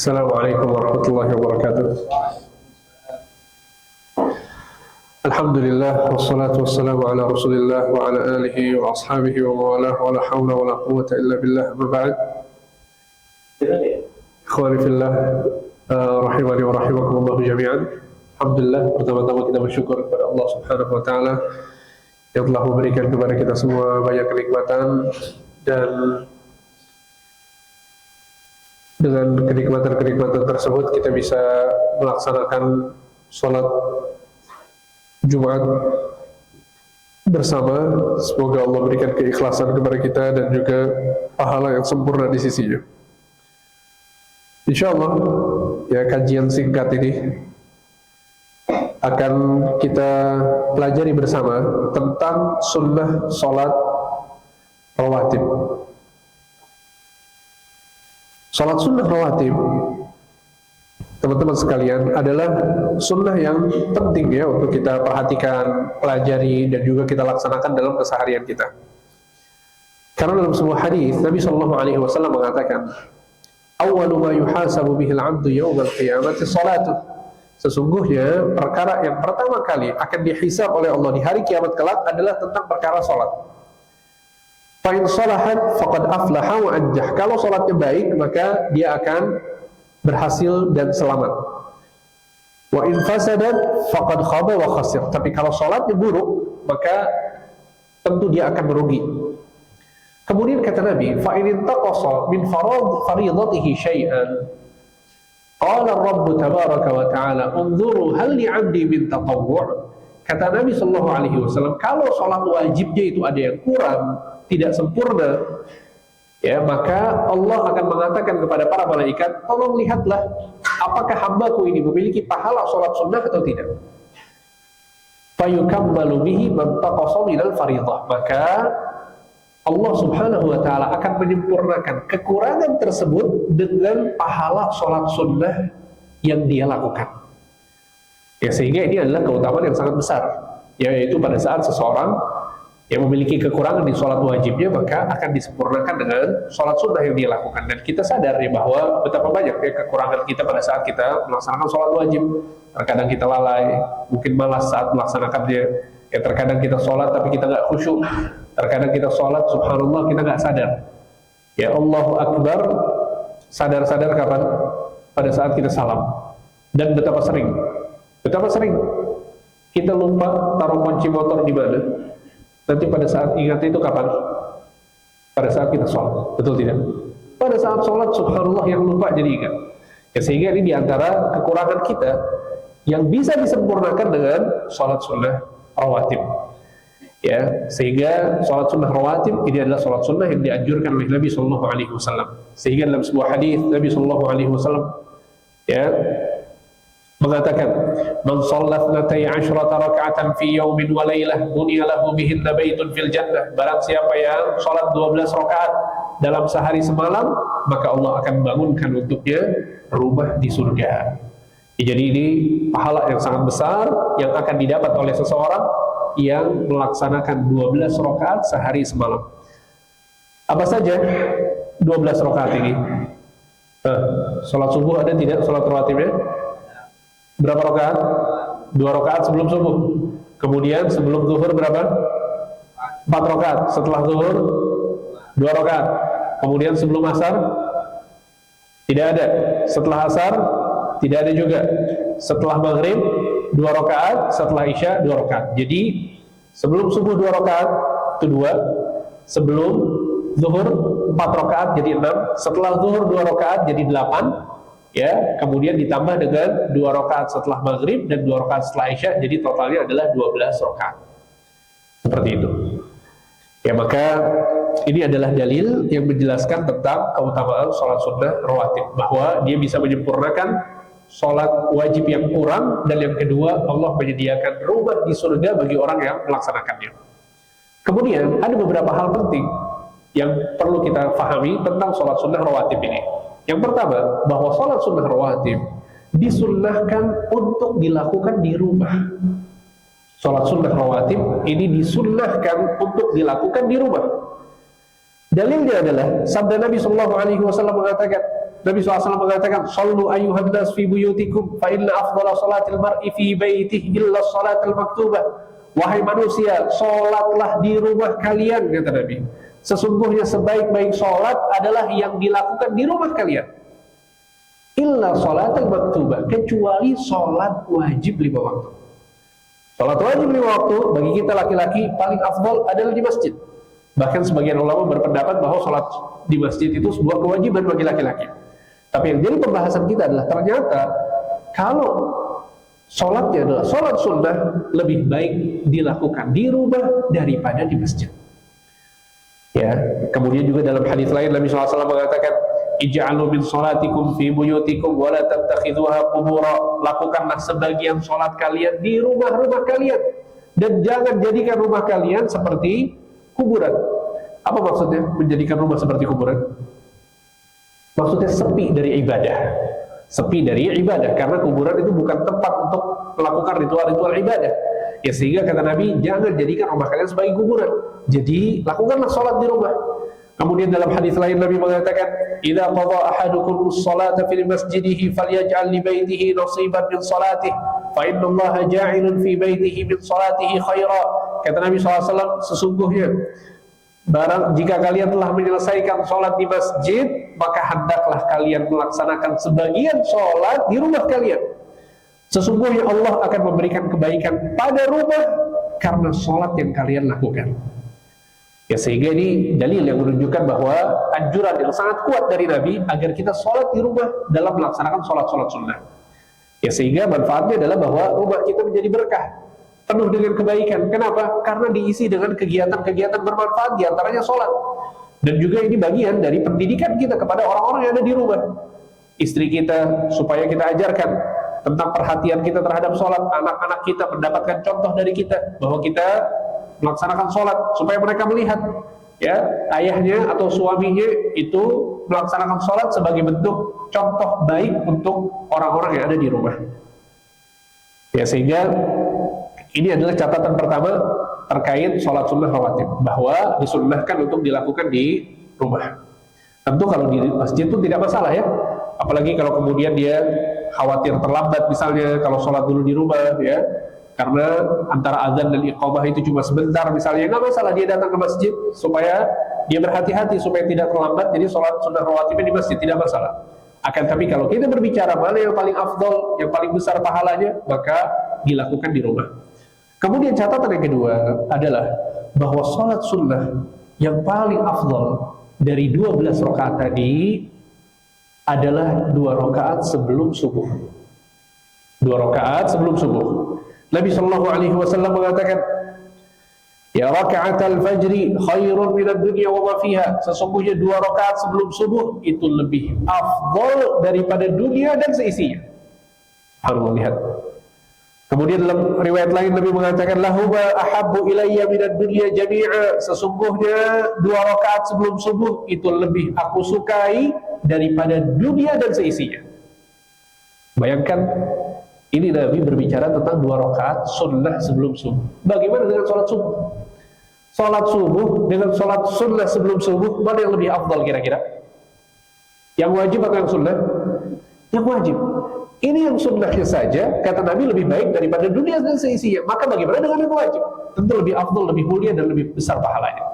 Assalamualaikum warahmatullahi wabarakatuh. Alhamdulillah wassalatu wassalamu ala Rasulillah wa ala alihi wa ashabihi wa mawalah wa la hawla wa la quwwata illa billah. Amma ba'd. Ikhwani fillah, rahimani wa rahimakumullah jami'an. Alhamdulillah, pertama-tama kita bersyukur kepada Allah Subhanahu wa taala yang telah memberikan kepada kita semua banyak kenikmatan, dan dengan kenikmatan-kenikmatan tersebut kita bisa melaksanakan sholat Jumat bersama. Semoga Allah berikan keikhlasan kepada kita dan juga pahala yang sempurna di sisinya. Insya Allah, ya, kajian singkat ini akan kita pelajari bersama tentang sunnah sholat rawatib. Sholat sunnah rawatib, teman-teman sekalian, adalah sunnah yang penting ya untuk kita perhatikan, pelajari, dan juga kita laksanakan dalam keseharian kita. Karena dalam sebuah hadis Nabi Shallallahu Alaihi Wasallam mengatakan, "Awwalu ma yuhasabu bihil 'abdu yawmal qiyamati salatuh." Sesungguhnya perkara yang pertama kali akan dihisab oleh Allah di hari kiamat kelak adalah tentang perkara sholat. Fa'in sholahat faqad aflaha wa anjah. Kalau sholatnya baik, maka dia akan berhasil dan selamat. Wa in fasadat faqad khaba wa khasir. Tapi kalau sholatnya buruk, maka tentu dia akan merugi. Kemudian kata Nabi, fa'in intaqasa min faridatihi syai'an, qala Rabbu tabaraka wa ta'ala, unzuru hal li'abdi min tatawwu'. Kata Nabi sallallahu alaihi wasallam, kalau sholat wajibnya itu ada yang kurang, tidak sempurna, ya, maka Allah akan mengatakan kepada para malaikat, tolong lihatlah apakah hambaku ini memiliki pahala sholat sunnah atau tidak. Fayukammalu bihi man taqasa minal fariḍah. Maka Allah Subhanahu wa taala akan menyempurnakan kekurangan tersebut dengan pahala sholat sunnah yang dia lakukan. Ya, sehingga ini adalah keutamaan yang sangat besar, yaitu pada saat seseorang yang memiliki kekurangan di sholat wajibnya, maka akan disempurnakan dengan sholat sunnah yang dia lakukan. Dan kita sadar ya bahwa betapa banyak ya kekurangan kita pada saat kita melaksanakan sholat wajib. Terkadang kita lalai, mungkin malas saat melaksanakannya. Ya, terkadang kita sholat tapi kita nggak khusyuk. Terkadang kita sholat, subhanallah, kita nggak sadar. Ya, Allahu Akbar, sadar-sadar kapan? Pada saat kita salam. Dan betapa sering kita lupa taruh kunci motor di mana. Nanti pada saat ingat itu kapan? Pada saat kita sholat, betul tidak? Pada saat sholat, subhanallah, yang lupa jadi ingat. Ya, sehingga ini diantara kekurangan kita yang bisa disempurnakan dengan sholat sunnah rawatib. Ya, sehingga sholat sunnah rawatib ini adalah sholat sunnah yang dianjurkan oleh Nabi Sallallahu Alaihi Wasallam. Sehingga dalam sebuah hadis Nabi Sallallahu Alaihi Wasallam, ya, mengatakan, man shallat 12 raka'atan fi yawmin wa lailah bunya lahu bihinna baitun fil jannah. Barang siapa yang salat 12 rakaat dalam sehari semalam, maka Allah akan bangunkan untuknya rumah di surga. Jadi ini pahala yang sangat besar yang akan didapat oleh seseorang yang melaksanakan 12 rakaat sehari semalam. Apa saja 12 rakaat ini? Salat subuh ada tidak salat rawatibnya? Berapa rakaat? 2 rakaat sebelum subuh. Kemudian sebelum zuhur berapa? 4 rakaat. Setelah zuhur 2 rakaat. Kemudian sebelum asar tidak ada. Setelah asar tidak ada juga. Setelah maghrib 2 rakaat. Setelah isya 2 rakaat. Jadi sebelum subuh 2 rakaat itu 2. Sebelum zuhur 4 rakaat jadi 6. Setelah zuhur 2 rakaat jadi 8. Ya, kemudian ditambah dengan 2 rakaat setelah maghrib dan 2 rakaat setelah isya, jadi totalnya adalah 12 rakaat. Seperti itu. Ya, maka ini adalah dalil yang menjelaskan tentang keutamaan sholat sunnah rawatib, bahwa dia bisa menyempurnakan sholat wajib yang kurang, dan yang kedua, Allah menyediakan rumah di surga bagi orang yang melaksanakannya. Kemudian ada beberapa hal penting yang perlu kita pahami tentang sholat sunnah rawatib ini. Yang pertama, bahwa sholat sunnah rawatib disunnahkan untuk dilakukan di rumah. Sholat sunnah rawatib ini disunnahkan untuk dilakukan di rumah. Dalilnya adalah sabda Nabi Sallallahu Alaihi Wasallam mengatakan, Nabi SAW mengatakan, "Shallu ayyuhan nas fi buyutikum, fa inna afdhala salatil mar'i fi baitihi illa salatul maktubah." Wahai manusia, sholatlah di rumah kalian, kata Nabi. Sesungguhnya sebaik-baik sholat adalah yang dilakukan di rumah kalian. Illa salatul maktubah, kecuali sholat wajib 5 waktu. Sholat wajib 5 waktu bagi kita laki-laki paling afdal adalah di masjid. Bahkan sebagian ulama berpendapat bahwa sholat di masjid itu sebuah kewajiban bagi laki-laki. Tapi yang jadi pembahasan kita adalah ternyata kalau sholatnya adalah sholat sunnah, lebih baik dilakukan di rumah daripada di masjid. Ya, kemudian juga dalam hadis lain Nabi SAW mengatakan, "Ij'alu min sholatikum fi buyutikum wa la tattakhidhuha qubura." Lakukanlah sebagian sholat kalian di rumah-rumah kalian dan jangan jadikan rumah kalian seperti kuburan. Apa maksudnya menjadikan rumah seperti kuburan? Maksudnya sepi dari ibadah. Sepi dari ibadah, karena kuburan itu bukan tempat untuk melakukan ritual-ritual ibadah. Ya, sehingga kata Nabi, jangan jadikan rumah kalian sebagai kuburan. Jadi lakukanlah sholat di rumah. Kemudian dalam hadis lain Nabi mengatakan, "Idza qada ahadukum as-salata fil masjidihi falyaj'al li baitihi nasiban min salatihi, fa inna Allaha ja'ilun fi baitihi min salatihi khaira." Kata Nabi SAW, sesungguhnya jika kalian telah menyelesaikan sholat di masjid, maka hendaklah kalian melaksanakan sebagian sholat di rumah kalian. Sesungguhnya Allah akan memberikan kebaikan pada rumah karena sholat yang kalian lakukan. Ya, sehingga ini dalil yang menunjukkan bahwa anjuran yang sangat kuat dari Nabi agar kita sholat di rumah dalam melaksanakan sholat-sholat sunnah. Ya, sehingga manfaatnya adalah bahwa rumah kita menjadi berkah, penuh dengan kebaikan. Kenapa? Karena diisi dengan kegiatan-kegiatan bermanfaat, diantaranya sholat. Dan juga ini bagian dari pendidikan kita kepada orang-orang yang ada di rumah. Istri kita, supaya kita ajarkan tentang perhatian kita terhadap sholat. Anak-anak kita mendapatkan contoh dari kita, bahwa kita melaksanakan sholat, supaya mereka melihat ya ayahnya atau suaminya itu melaksanakan sholat sebagai bentuk contoh baik untuk orang-orang yang ada di rumah. Ya, sehingga ini adalah catatan pertama terkait sholat sunnah rawatib, bahwa disunnahkan untuk dilakukan di rumah. Tentu kalau di masjid pun tidak masalah ya, apalagi kalau kemudian dia khawatir terlambat misalnya kalau sholat dulu di rumah ya, karena antara azan dan iqamah itu cuma sebentar misalnya, nggak masalah dia datang ke masjid supaya dia berhati-hati supaya tidak terlambat, jadi sholat sunnah rawatibnya di masjid tidak masalah. Akan tapi kalau kita berbicara mana yang paling afdol, yang paling besar pahalanya, maka dilakukan di rumah. Kemudian catatan yang kedua adalah bahwa sholat sunnah yang paling afdol dari 12 rakaat tadi adalah 2 rakaat sebelum subuh. 2 rakaat sebelum subuh. Nabi Shallallahu Alaihi Wasallam mengatakan, "Ya rakaatul fajri khairun minad dunya wa ma fiha." Sesungguhnya 2 rakaat sebelum subuh itu lebih afdol daripada dunia dan seisinya. Harus lihat. Kemudian dalam riwayat lain Nabi mengatakan, "Lahuma ahabbu ilayya minad dunya jami'a." Sesungguhnya 2 rakaat sebelum subuh itu lebih aku sukai daripada dunia dan seisinya. Bayangkan, ini Nabi berbicara tentang 2 rakaat sunnah sebelum subuh. Bagaimana dengan sholat subuh? Sholat subuh dengan sholat sunnah sebelum subuh, mana yang lebih afdal kira-kira? Yang wajib atau yang sunnah? Yang wajib. Ini yang sunnahnya saja, kata Nabi, lebih baik daripada dunia dan seisinya. Maka bagaimana dengan yang wajib? Tentu lebih afdal, lebih mulia, dan lebih besar pahalanya.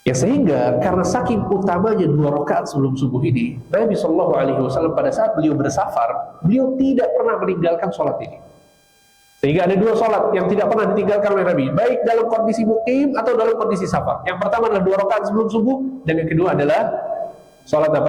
Ya, sehingga karena saking utamanya 2 rakaat sebelum subuh ini, Nabi Shallallahu Alaihi Wasallam pada saat beliau bersafar, beliau tidak pernah meninggalkan sholat ini. Sehingga ada 2 sholat yang tidak pernah ditinggalkan oleh Nabi, baik dalam kondisi mukim atau dalam kondisi safar. Yang pertama adalah 2 rakaat sebelum subuh, dan yang kedua adalah sholat apa?